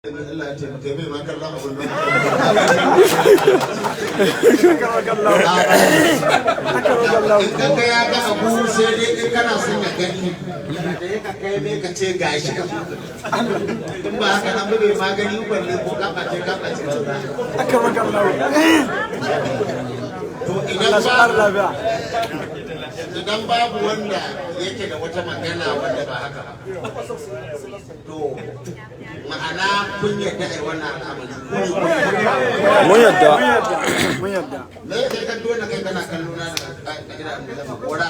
Allah ya taimake mai ma kallon abun nan. In ka ga ya ga abu sai dai in kana son ya gani da ya ka kai mai ka ce gashi in ba haka nan bai magani balle ko ka bace to idan babu wanda yake da wata magana wanda ba haka ba to ma'ana kun yadda ai wannan al'amari mun yadda me kai kan dole kai kana kallo na da gidan da makora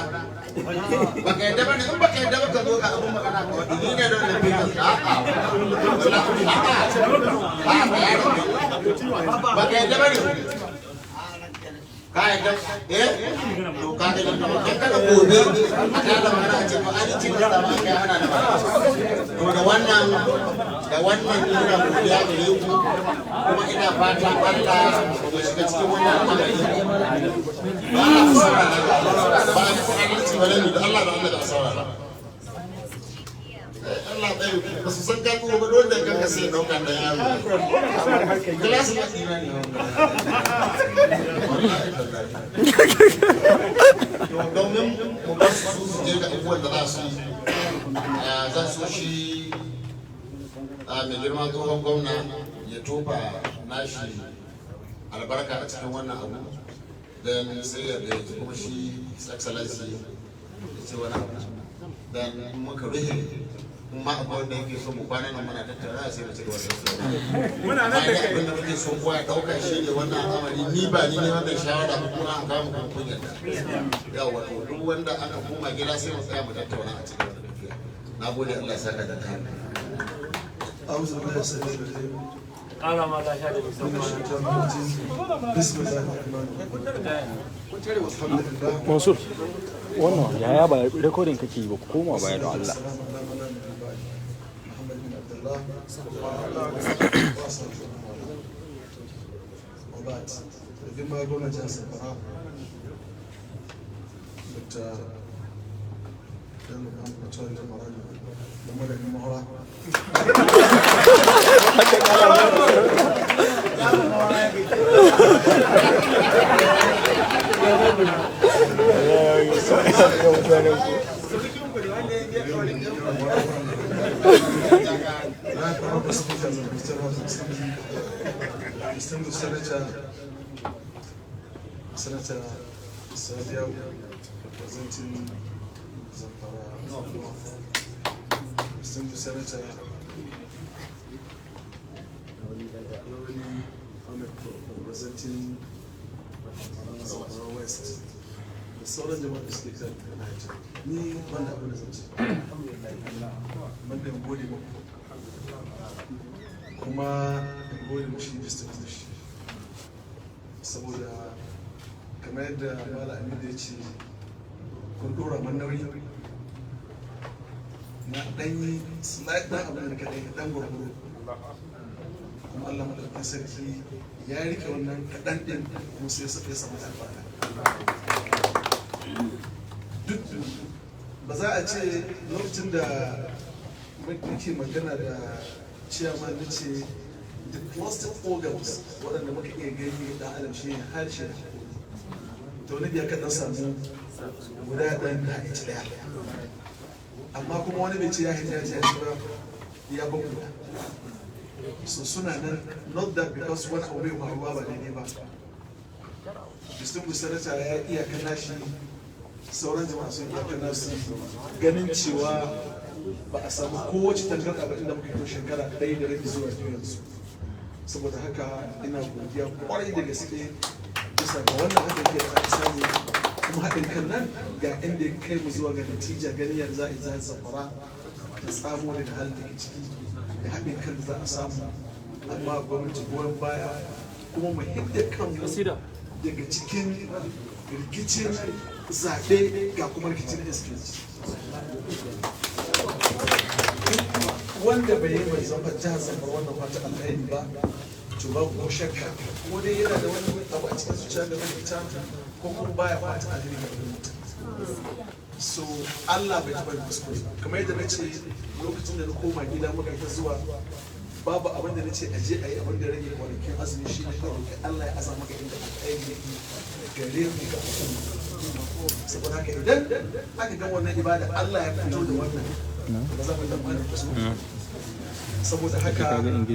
baka yadda bane in baka yadda baka zo ga abun magana ka wadi ni ne don da fika baka yadda bane kai da to ka ga nan kan kada gobe a kada mana a ce to an ci da ma kai ana da to da wannan ina godiya gare ku kuma ina fata Allah ya shiga cikin wannan al'amari ba a saurara ba a saurara ba ne da Allah da saurara Allah bai ba su san ka kuma don da kanka sai dauka da yaro class na imani domin mu ba su je da abubuwan da za su yi zan so shi mai girma tsohon gwamna ya tofa nashi albarka a cikin wannan abu don sai ya gayyaci kuma shi excellency ya ce wani abu don muka rufe kuma akwai wanda yake so mu kwana nan muna tattara sai mu ci gaba da muna nan da kai abin da muke so kowa ya dauka shi ne wannan al'amari ni ba ni ne wannan shawara ko kuma an kawo mu kunya yawa to duk wanda aka koma gida sai mu tsaya mu tattauna a cikin wannan tafiya nagode Allah ya saka da kai أعوذ بالله السميع العليم قال ما لا شهادة بسم الله الرحمن الرحيم الحمد لله Mansur wannan yaya ba recording kake yi ba koma baya da Allah محمد بن عبد الله وبعد بما قلنا جالس القرآن لأنه كان متولي المراجع لما لقى المهرة Senator Sadio representing Zamfara North. Distinguished Senator Lorelei Ahmed representing Zamfara West. Da sauran jama'a da suke kan Niger. Ni wanda abin da zan ce. Wanda in gode muku. Kuma in gode mu shi distinguished da shi. Saboda kamar yadda Mala Aminu ya ce kun dora man nauyi na ɗanyi slide ɗan abin da kaɗai ɗan gwargwaro kuma Allah maɗaukin sarki ya rike wannan kaɗan ɗin kuma sai ya samu albarka duk ba za a ce lokacin da muke magana da ciyaman na ce the closest organs waɗanda muka iya gani da adam shi ne harshe da to wani biya kaɗan samu guda ɗan da ita ɗaya amma kuma wani bai ce ya hita ya ce ba ya ba guda so suna nan not that because wani abu bai faruwa ba daidai ba distinguished senator ya iya kana shi sauran jama'a sun iya kana su ganin cewa ba a samu kowace tangarɗa ba inda muka yi shekara ɗaya da rabi zuwa biyu yanzu saboda haka ina godiya kwarai da gaske bisa ga wannan haɗin kai da aka samu kuma haɗin kan nan ga inda ya kai mu zuwa ga natija ganin yanzu za a yi zai Zamfara da tsamo da halin da ke ciki da haɗin kan da za a samu amma gwamnati goyon baya kuma mu hidda kanmu daga cikin rikicin zaɓe ga kuma rikicin estate wanda bai yi mai zama jihar Zamfara wannan fata alkhairi ba to babu ko shakka ko dai yana da wani abu a cikin zuciya game da ita ko kuma baya fata alheri ga mutum so Allah bai taɓa kuskure kamar yadda na ce lokacin da na koma gida muka ta zuwa babu abin da na ce aje a yi abin da rage kwanakin azumi shi ne kawai ka Allah ya azama ga inda alkhairi yake gare mu ga saboda haka idan aka ga wannan ibada Allah ya fito da wannan ba za mu zama da su saboda haka abin da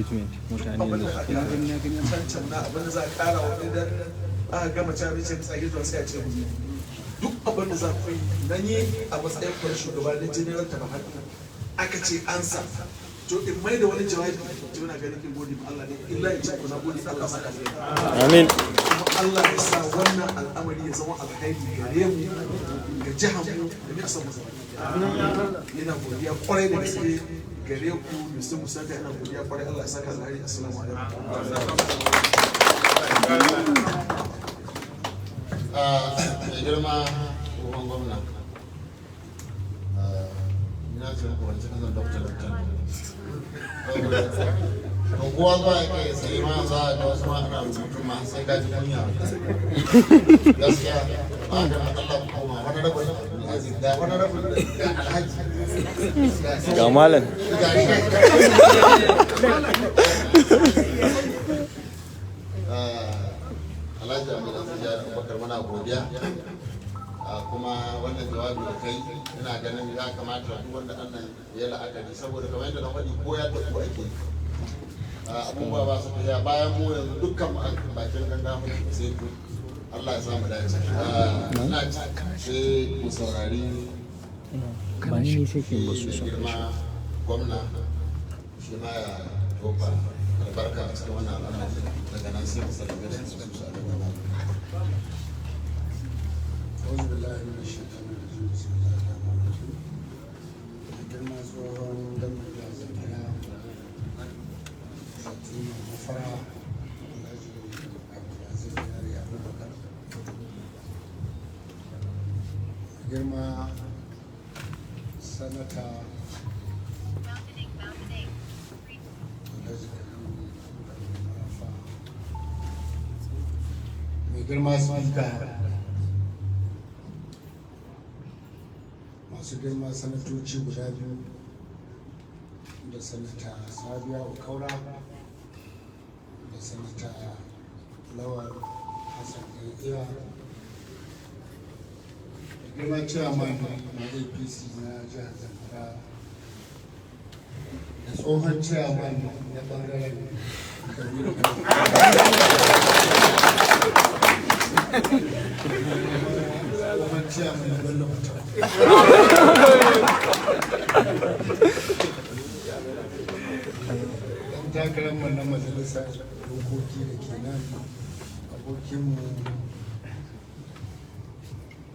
aka cancan na abin da za a kara wa idan aka gama cin tsage zuwa sai a ce mu duk abin da za ku yi nan yi a matsayin kwan shugaba na general tabahar aka ce an sa to in mai da wani jawabi to na ganin in gode ma Allah ne illa in ce ku na gode Allah saka ne amin kuma Allah ya sa wannan al'amari ya zama alkhairi gare mu ga jihar mu da ne kasan mu ina godiya kwarai da gaske gare ku da sun musanta ina godiya kwarai Allah ya saka alheri assalamu alaikum mai girma tsohon gwamna ina ce ku wancan kasan doktor kowa zuwa ya kai sai ma za a ga wasu ma ana rubutu ma sai ka ji kunya gaskiya ba da Allah kuma wani rabu da wani rabu da alhaji ga malam alhaji Abubakar muna godiya kuma wannan jawabi da kai ina ganin ya kamata duk wanda annan ya la'akari saboda kamar yadda na faɗi ko ya tafi ake abubuwa ba su tafiya bayan mu yanzu dukkan mu bakin ganga mu sai ku Allah ya samu dace ina sai ku saurari ba ni sai ke ba su girma gwamna shi ma ya tofa albarka a cikin wannan al'amari daga nan sai mu sallame su su a daga nan أعوذ بالله من الشيطان الرجيم بسم الله الرحمن الرحيم girma tsohon gwamnan jihar Zamfara Fatima Mafara Alhaji Abdulaziz Yari Abubakar girma sanata Alhaji Marafa mai girma speaker masu girma sanatoci guda biyu da sanata Sabiya Kaura da sanata Lawal Hassan Iya da girma chairman na APC na jihar Zamfara da tsohon chairman na bangaren Kabiru tsohon chairman na Bello Mutum dan takararmu na majalisar dokoki da ke nan abokinmu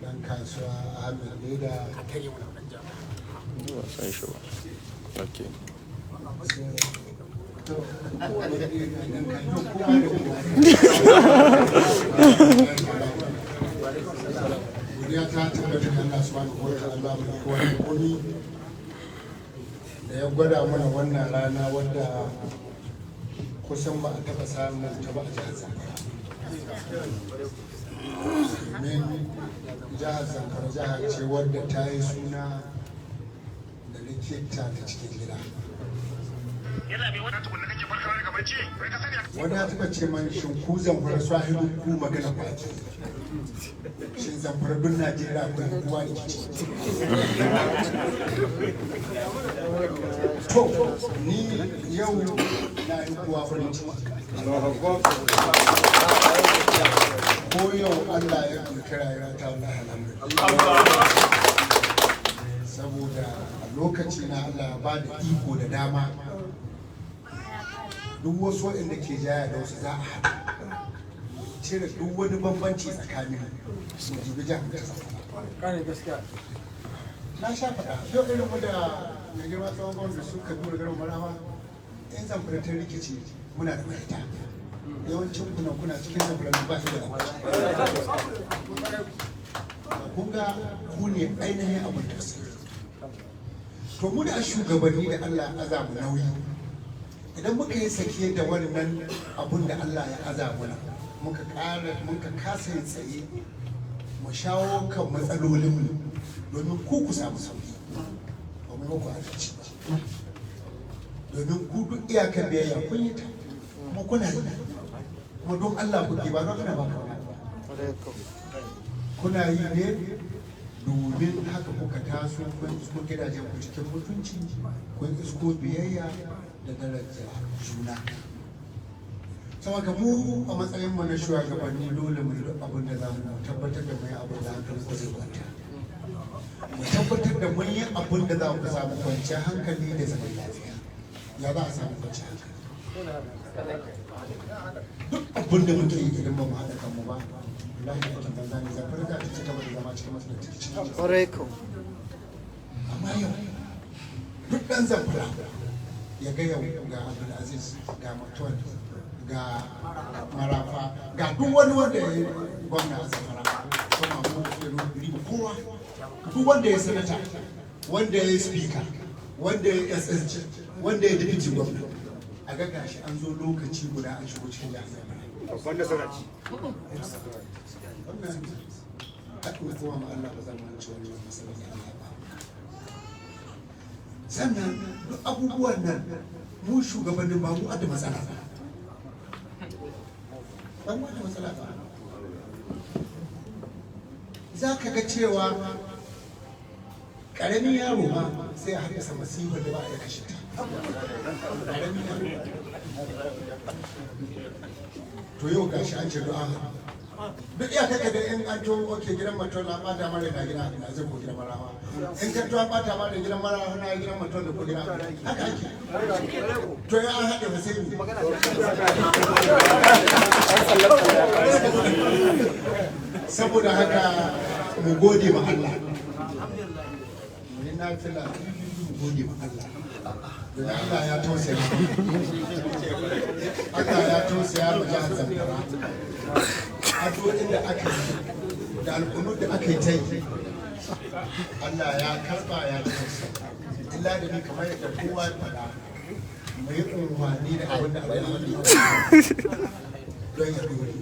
dan kasuwa Ahmed Leda san shi ba okay godiya ta tabbata ga Allah subhanahu wa ta'ala mai kowa da komi da ya gwada mana wannan rana wadda kusan ba a taɓa samun ta ba a jihar Zamfara. Domin jihar Zamfara jiha ce wadda ta yi suna da likita ta cikin gida. Wani ya taɓa ce man shin ku Zamfara sahibu ku magana baki. Shin Zamfara duk Najeriya akwai kowa da kici. To, ni yau na yi kowa farin ciki. Ko yau Allah ya ɗauki rayuwa ta wallahi alhamdulillah. Saboda a lokaci na Allah ya ba da iko da dama. Duk wasu waɗanda ke jaya da wasu za a haɗu. Cire duk wani bambanci tsakanin su jibi jihar ta Zamfara. Na sha faɗa, yau irin mu da mai girma tsawon gwamnati suka dura garin Marawa, in Zamfara ta rikici muna da mahita. Yawancin kuna cikin Zamfara ba su da kun ga ku ne ainihin abin da su. To mu da shugabanni da Allah ya azamu nauyi. Idan muka yi sake da wannan abun da Allah ya azamu muka kasa yin tsaye mu shawo kan matsalolinmu domin ku samu sauki ba mu muku adalci ba domin ku duk iyakar biyayya kun yi ta kuma kuna yi kuma don Allah kuke ba don ana ba kuna yi ne domin haka kuka taso kun isko gidajen ku cikin mutunci kun isko biyayya da daraja juna saboda mu a matsayin mu na shugabanni dole mu yi abin da za mu tabbatar da mai abin da hankali ko zai kwanta mu tabbatar da mun yi abin da za mu samu kwanciyar hankali da zaman lafiya ya za a samu kwanciyar hankali duk abin da muke yi idan ba mu haɗa kanmu ba wallahi da kan banza ne zafar da ta cika da zama cikin masu da take ciki ƙwarai ko amma yau duk ɗan zamfara ya ga yau ga Abdulaziz ga Mutuwar ga Marafa ga duk wani wanda ya yi gwamna a zamfara kuma mu riba kowa duk wanda ya sanata wanda ya yi speaker wanda ya yi SSG wanda ya deputy gwamna a ga gashi an zo lokaci guda an shigo cikin jami'a babban da saraci wannan haɗin kowa ma Allah ba zan manci wani masarar da Allah ba sannan duk abubuwan nan mu shugabannin ba mu adda matsala ba mu adda matsala ba za ka ga cewa ƙaramin yaro ma sai a haddasa masifar da ba a yi kashe ta ƙaramin yaro to yau gashi an ce du'a duk iya kaka da in an to oke gidan maton na bata mara na gida na zai ko gidan marawa in ka to bata mara gidan marawa na gidan maton da ko gidan haka ake to ya an haɗe sai ni saboda haka mu gode ma Allah mu yi nafila mu gode ma Allah don Allah ya tausaya Allah ya tausaya ma jihar Zamfara addu'o'in da aka yi da alƙunut da aka yi ta yi Allah ya karɓa ya tausaya illa da ni kamar yadda kowa ya faɗa mai unwani da abin da Allah ya faɗi don ya dore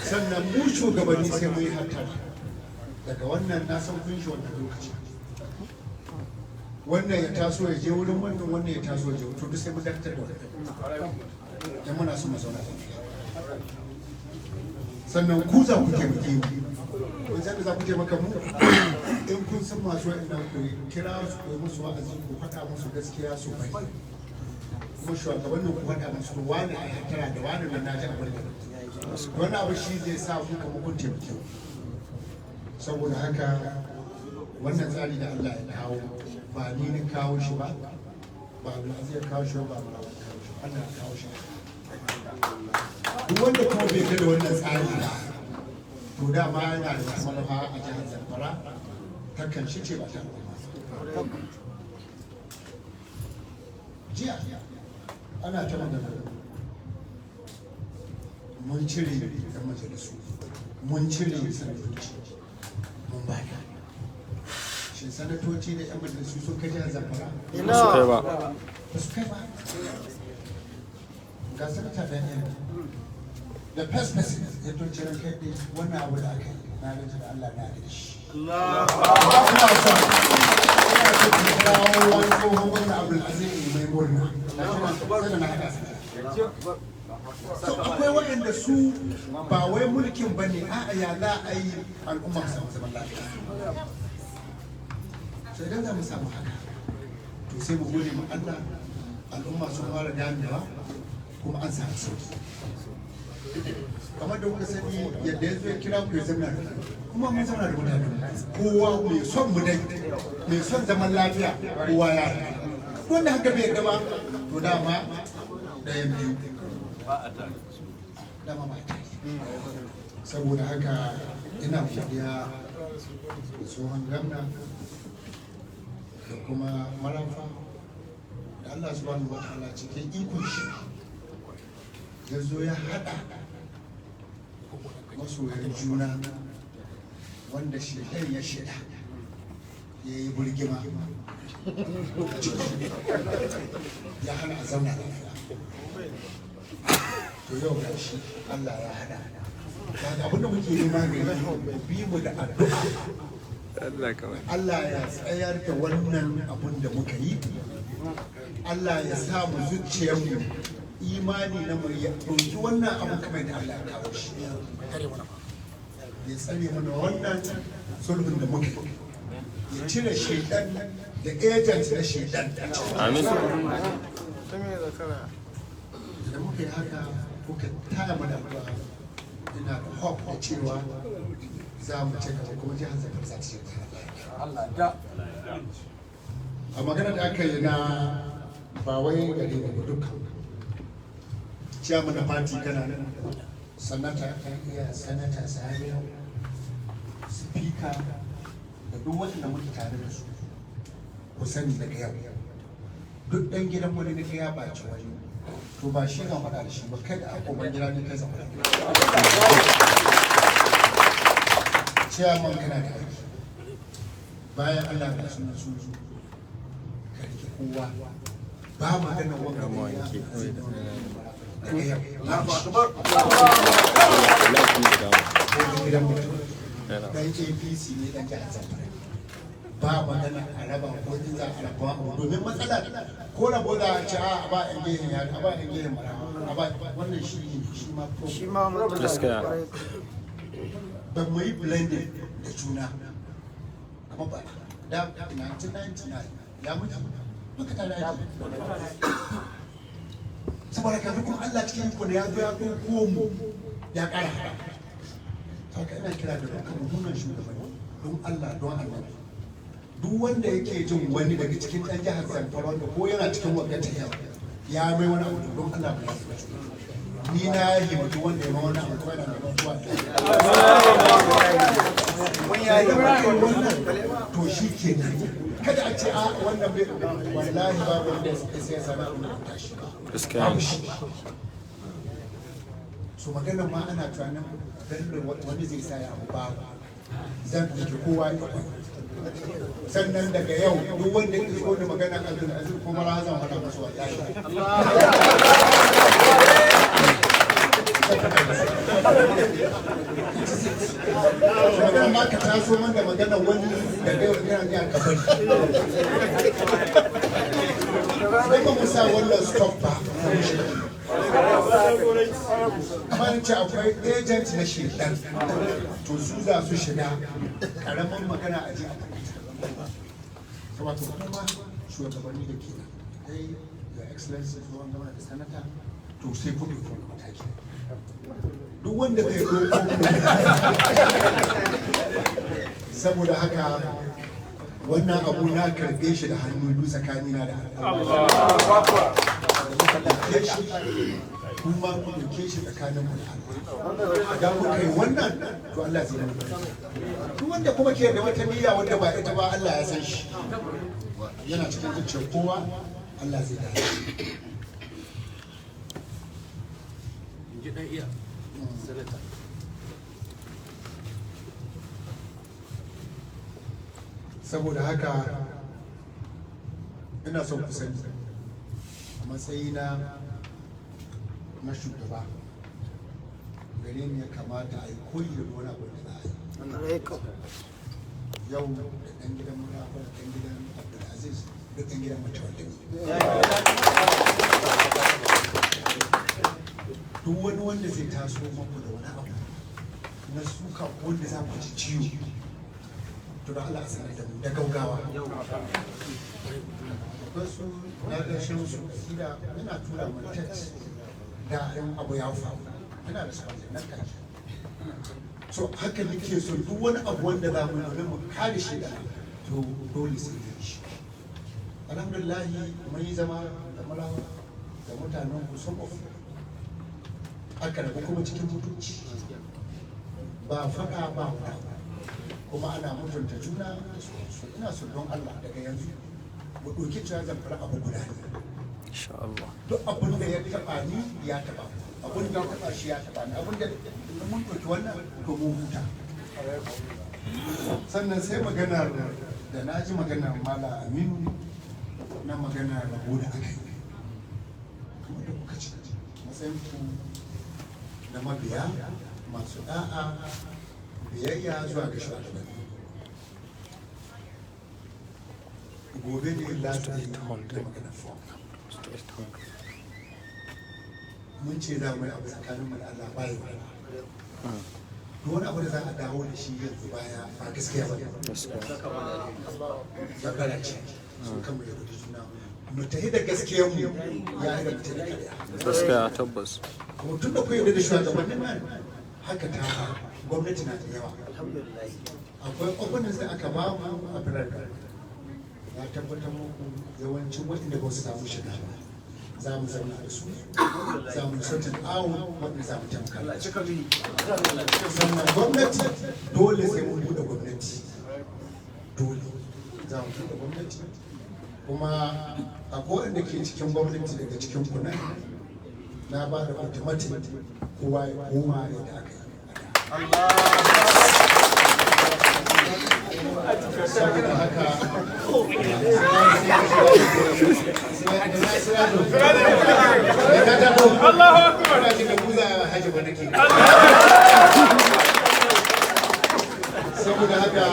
sannan mu shugabanni sai mu yi hattara daga wannan na san kun shi wannan lokaci wannan ya taso ya je wurin wannan ya taso ya je to duk sai mu dakatar da wannan dan muna so mu zauna sannan ku za ku taimake mu kun san da za ku taimaka mu in kun san masu wa'annan ku kira su ku musu wa'azi ku faɗa musu gaskiya su bai kuma shugabannin ku faɗa musu to wani a hattara da wani nan na ji abin da wani abu shi zai sa ku kama kun taimake mu saboda haka wannan tsari da Allah ya kawo ba ni ne kawo shi ba ba Abdulaziz ya kawo shi ba ba Allah ya kawo shi duk wanda kuma bai da wannan tsari ba to dama yana da wasu manufa a jihar Zamfara takan shi ce ba ta jiya ana ta magana mun cire yan majalisu mun cire sanatoci mun ba da shi sanatoci da yan majalisu sun kai jihar Zamfara ba su kai ba ba su kai ba ga sanata da yan da first person ya tunce ran kai wannan abu da aka yi na rage da Allah na da shi wani tsohon wannan Abdulaziz mai murna sai da na haɗa so akwai waɗanda su ba wai mulkin ba ne a'a ya za a yi al'umma su samu zaman lafiya so idan za mu samu haka to sai mu gode ma Allah al'umma sun fara ganewa kuma an samu sauki kamar da kuka sani yadda ya zo ya kira ku ya zama da kuma mun zauna da mutane kowa mai son mu dai mai son zaman lafiya kowa ya wanda haka bai gaba to dama da yan biyu dama ba ta saboda haka ina godiya da tsohon gamna da kuma marafa da Allah subhanahu wa ta'ala cikin ikon shi ya zo ya haɗa masoyan juna wanda shaidan ya shida ya yi burgima ya hana a zauna lafiya to yau ga shi Allah ya hada daga abinda muke nema gari bi mu da addu'a Allah ya tsayar da wannan abun da muka yi, Allah ya sa mu zuciyarmu imani na mu ya ɗauki wannan abu kamar da Allah ya kawo shi, ya tsare mana wannan sulhun da muka yi, ya cire shaidan da agent na shaidan. Amin. Da muka yi haka kuka taya mana addu'a, ina da hope da cewa za mu ci gaba kuma jihar Zamfara za ta ci gaba. A magana da aka yi na ba wai gari ne ba duka. Ciyaman na fati kana nan, sanata kan iya sanata sani, speaker da duk wanda muke tare da su. Ku sani daga yau, duk ɗan gidan wani da ya ɓaci wani, to ba shi zan faɗa da shi ba, kai da akoban gida ne kai zan faɗa. Ciyaman kana da aiki, bayan Allah da sunan sun zo, ka rike kowa, ba magana wanga daga yau. Gidan mutum, ɗan APC ne ɗan jihar Zamfara. Ba magana a raba ko in za a raba domin matsala ko rabo da a ce a ba yan gehen ya a ba yan gehen mara a ba wannan shi ma Gaskiya. ba mu yi blending da juna amma ba da 1999 ya mutu duka tare da saboda kafin kuma Allah cikin ku da ya zo ya ɗauko mu ya ƙara haɗa. Haka ina kira da dukkan muhimman shugabanni don Allah don Allah. Duk wanda yake jin wani daga cikin ɗan jihar Zamfara wanda ko yana cikin wakata yau ya mai wani abu don Allah ba su ni na yi mutu wanda ya mai wani abu kuma yana da mutuwa to shi ke nan kada a ce a wannan bai wallahi ba wanda sai ya zama abin da tashi babu shi so maganar ma ana tunanin wani zai sa ya abu ba zan ɗauki kowa ya sannan daga yau duk wanda ya isko da magana abin azur kuma razan fara masu wallahi magana ma ka taso man da magana wani daga yau yana ne a kafar sai ba mu sa wannan stop ba amma ce akwai agent na shedan to su za su shiga karamin magana a ji a wato kuma shugabanni da ke dai da excellency zuwan gama da sanata to sai kuɗi ko mataki duk wanda zai ɗauko saboda haka wannan abu na karɓe shi da hannu biyu tsakanina da Allah kuma ku ɗauke shi tsakanin mu da Allah da muka yi wannan to Allah zai yi duk wanda kuma ke da wata niyya wanda ba ita ba Allah ya san shi yana cikin zuciyar kowa Allah zai dace ji dan iya sanata saboda haka ina son ku sani a matsayina na shugaba gare ni ya kamata a yi koyi da wani abu da za a yi yau da ɗan gidan murafa da ɗan gidan Abdulaziz da ɗan gidan Mutawalli duk wani wanda zai taso maku da wani abu na suka wanda za ku ji ciwo to da Allah a sanar da mu da gaugawa wasu na gashin su gida yana tura mu text da in abu ya faru yana da sabon nan kai so haka nake so duk wani abu wanda za mu yi mu kare shi da to dole sai da shi alhamdulillah mun yi zama da malawa da mutanen Kusobo aka rabu kuma cikin mutunci ba faɗa ba wuta kuma ana mutunta juna da su ina so don Allah daga yanzu mu ɗauki cewa Zamfara abu guda ne insha Allah duk abin da ya taɓa ni ya taɓa abin da ya taɓa shi ya taɓa ni abin da mun ɗauki wannan to mu huta sannan sai maganar da na ji maganar Mala Aminu na maganar rabo da aka yi kuma da kuka ci matsayin ku na mabiya masu da'a biyayya zuwa ga shugabanni gobe ne last day da magana form mun ce za mu yi abu tsakanin mu da Allah baya duk wani abu da za a dawo da shi yanzu baya ba gaskiya ba ya karace sun kama yau da juna mu tafi da gaskiyar mu ya haɗa mutum da kariya gaskiya tabbas kuma tun da ku yarda da shugabannin nan haka ta gwamnati na da yawa akwai openings da aka ba mu a birane ya tabbatar muku yawancin waɗanda ba su samu shiga ba za mu zauna da su za mu sautin awon wanda za mu taimaka sannan gwamnati dole sai mun buɗe gwamnati dole za mu buɗe gwamnati kuma akwai wanda ke cikin gwamnati daga cikin kuna na ba da automatic kowa ya koma yadda aka yi saboda haka saboda haka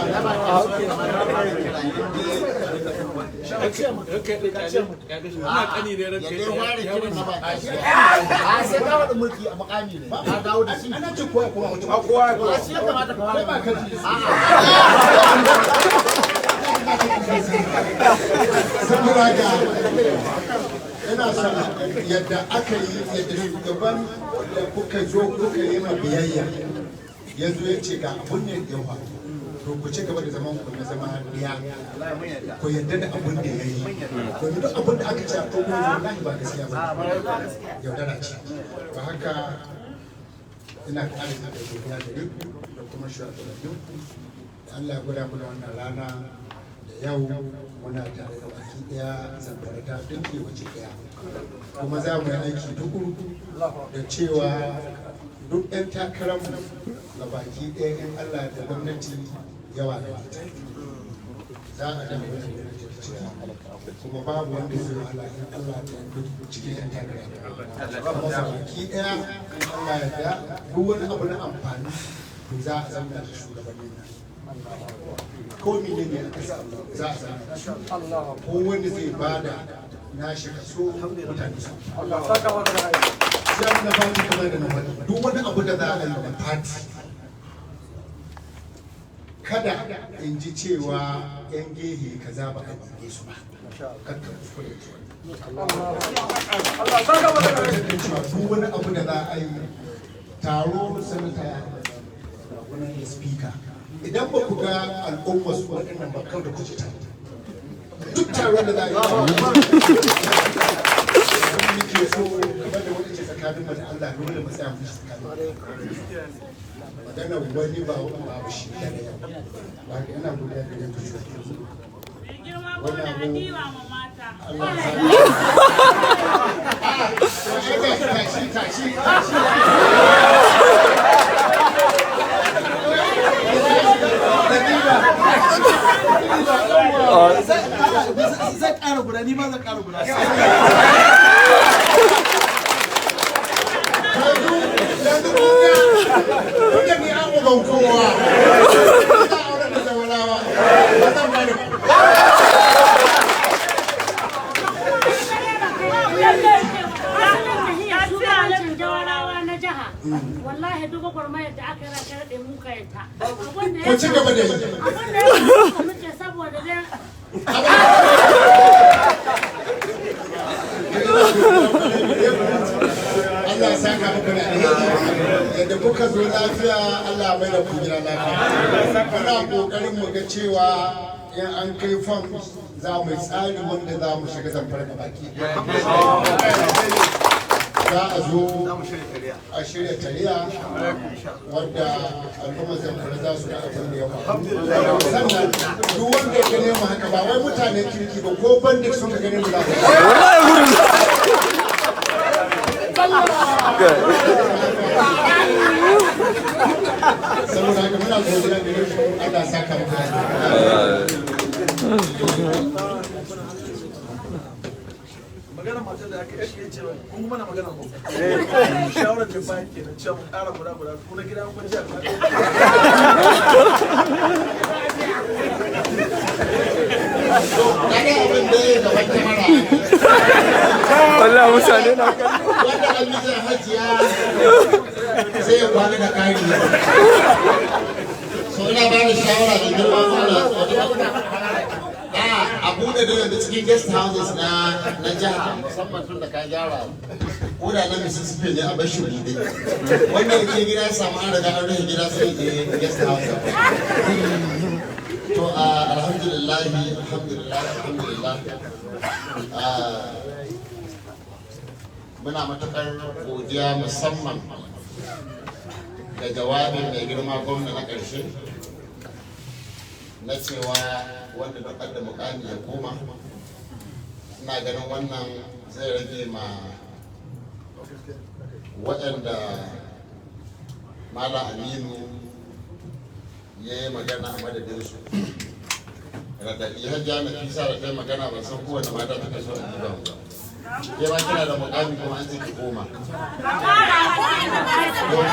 mulki a makami ne ba dawo da shi ana cin kowa kowa shi ya kamata ka ware ba kaji saboda haka ina son yadda aka yi yadda shugaban da kuka zo kuka yi ma biyayya ya zo ya ce ga abun ne ya faru to ku ci gaba da zaman ku na zama ɗaya ku yadda da abun da ya yi domin duk abun da aka ce a to ko wallahi ba gaskiya ba yaudara ce ba haka ina ƙara da godiya da ku da kuma shugabannin Allah ya gwada mana wannan rana da yau muna tare da baki ɗaya zamfara ta dinke waje ɗaya kuma za mu yi aiki tukuru da cewa duk 'yan takararmu ga baki ɗaya in Allah da gwamnati yawa da mata za a dama wani gwamnati da cewa kuma babu wanda zai wahala in Allah da duk cikin 'yan takarar kuma ga baki ɗaya in Allah ya da duk wani abu na amfani to za a zama da shugabannin nan ko mene ne aka samu za a zama da su ko wanda zai bada nashi kaso mutane su ya na fati kamar da na faɗi duk wani abu da za a yi da fati kada in ji cewa yan gehe kaza ba a yi su ba kakka kuskure duk wani abu da za a yi taro sanata wani speaker idan ba ku ga al'umma su waɗannan ba kawai da kuke tare duk taron da za a yi ke so kamar da wani ce tsakanin mu da Allah dole mu tsaya mu tsakanin magana wani ba babu shi da yau ba ka ina godiya da yanku shi wannan abu Allah ya tashi zan ƙara guda ni ma zan ƙara guda kuka ni an uban kowa ina auren da zawarawa ba zan bani wallahi duk gwarmayar da aka yi rakar da mu kayanta ko ci gaba da yi abin da ya muke saboda dai Allah ya saka muku da alheri yadda kuka zo lafiya Allah mai da ku gida lafiya muna kokarin mu ga cewa in an kai fam za mu yi tsari wanda za mu shiga zamfara da baki za a zo a shirya tariya wadda al'ummar zamfara za su da abin da ya faru sannan duk wanda ya gane mu haka ba wai mutane kirki ba ko bandit sun ka gane mu lafiya saboda haka muna godiya da yau Allah saka mu magana matar da aka yi cewa kun kuma na magana mu shawarar da bayan kenan cewa mu ƙara guda kuna gida kun ji a Kaga abin da ya gaban kamara. wallahi mutane na Wanda an yi zai hajiya sai ya kwana da kari. So ina ba da shawara da girma mana a buɗe da yanzu cikin guest houses na jiha musamman tun da ka gyara ko da na Mississippi ne a bashi buɗe. Wanda yake gida ya samu an riga an rufe gida sai ya guest house. To alhamdulillah muna matukar godiya musamman da jawabin mai girma gwamna na ƙarshe na cewa wanda da da mukami ya koma. Ina ganin wannan zai rage ma waɗanda Malam Aminu ya yi magana a madadinsu. Radadi Hajja na Fisa da ta yi magana ban san kowane mata ta kaso a gidan ba. Ya ba kina da mukami kuma an ce ki koma.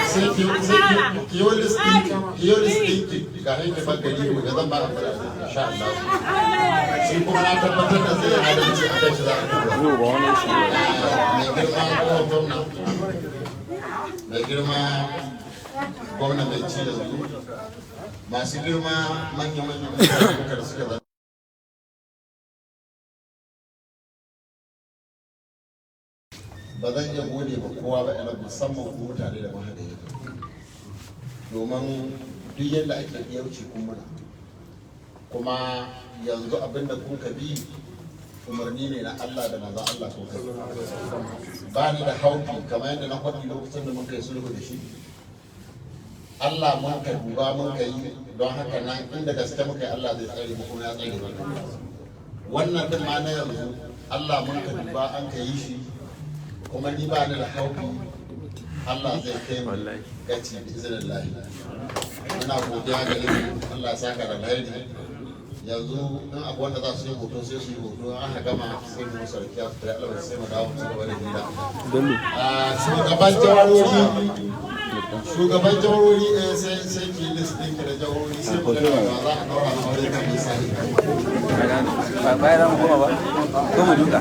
Sai ki yi listin ga hanyar bagari ko da zan ba a fara insha Allah. Shi kuma na tabbatar da zai adalci a kan shi za a tura. Mai girma gwamna. Mai girma gwamna mai ci yanzu. Masu girma manya-manyan mutane da suka zama. Ba zan iya gode ba kowa ba ina musamman ku mutane da mahada yake domin duk yadda ake yauci kun muna kuma yanzu abinda kun ka bi umarni ne na Allah da manzon Allah ko kai ba ni da hauki kamar yadda na faɗi lokacin da mun kai sulhu da shi Allah mun ka duba mun ka yi don haka nan inda gaske muka yi Allah zai tsare mu kuma ya tsare wannan din ma na yanzu Allah mun ka duba an ka yi shi kuma ni ba ni da hauki Allah zai kai mu gaci bi izinin muna godiya ga ilimi Allah ya saka da alheri yanzu in abu wanda za su yi hoto sai su yi hoto an aka gama sai mu sarkiya su tare Allah sai mu dawo mu ci gaba da hira shugaban jawarori sai ki list ɗin da jawarori sai mu gana ba za a daura ma wani kan misali ba bayan mu kuma ba ko mu duka